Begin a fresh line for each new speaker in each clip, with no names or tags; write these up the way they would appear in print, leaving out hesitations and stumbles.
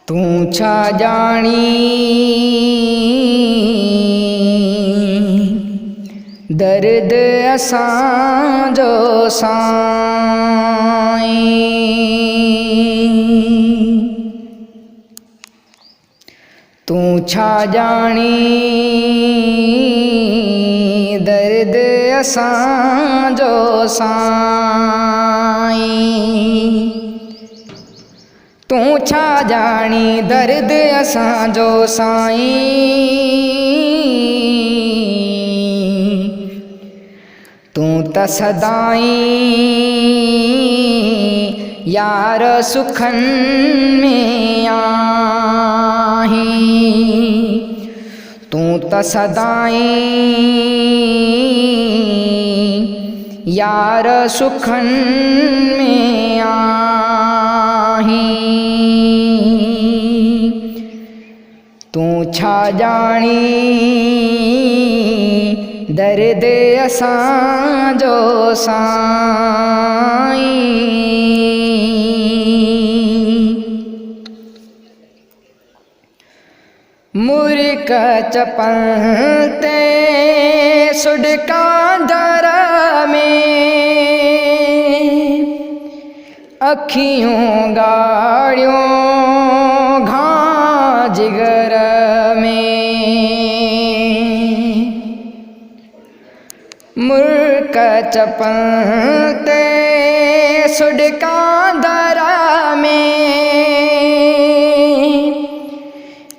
तू छा जानी दर्द असांजो साईं। तू छा जानी दर्द असांजो साईं। तू छा जानी दर्द असांजो साईं। तू त सदाईं यार सुखन में आहीं। तू त सदाईं यार सुखन में आहीं। तू छा जानी दर्द असांजो साईं। मुर्क चपल ते सुडका दर में अखियों गाड़ियों घां जिगर में। मुर्क चपल ते सुडका दर में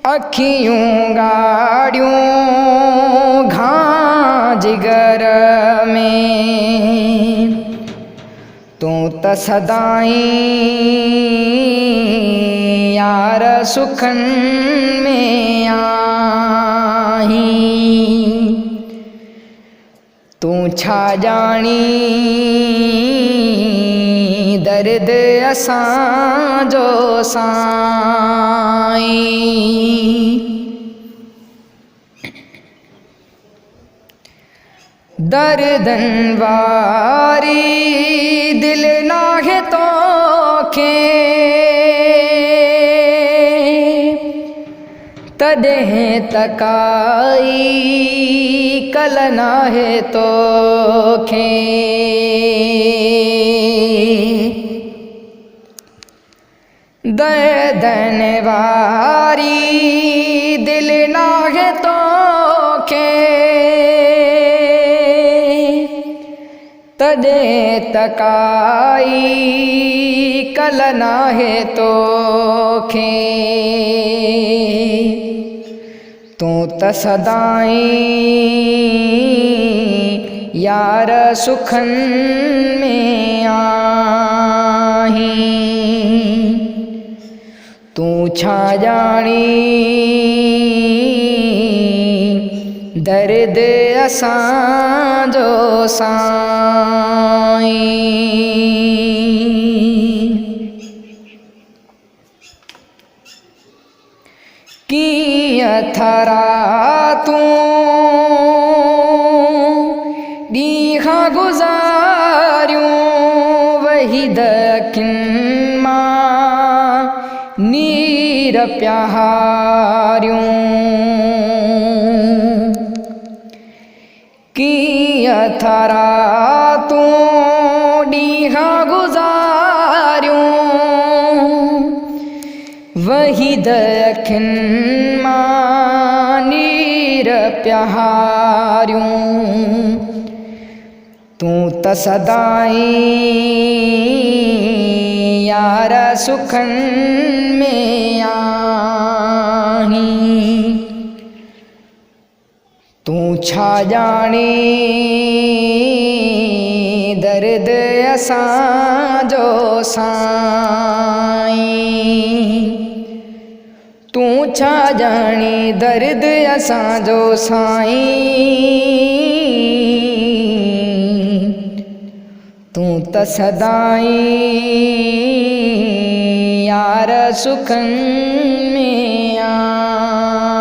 अखियों गाड़ियों घां जिगर में। तू त सदाईं यार सुखन में आहीं। तू छा जानी दर्द असांजो साईं। दर्दन वारी दिल नाहे तोखे तॾहिं तकाई कल नाहे तोखे। दर्दन वारी दिल नाहे तोखे तॾहिं तकाई कल नाहे तोखे। तू त सदाईं यार सुखन में आहीं। तू छा जानी दर्द असांजो साईं। कीअं थरा तू ॾींहं गुज़ारियूं वहीद अखियुनि मां नीर पिया हारियूं। कीअं थरा तू ॾींहं गुज़ारियूं वहीद अखियुनि मां नीर पिया हारियूं। तू त सदाईं यार सुखन में आहीं। तू छा जानी दर्द असांजो साईं। तू छा जानी दर्द असांजो साईं। तू त सदाईं यार सुखन में आहीं।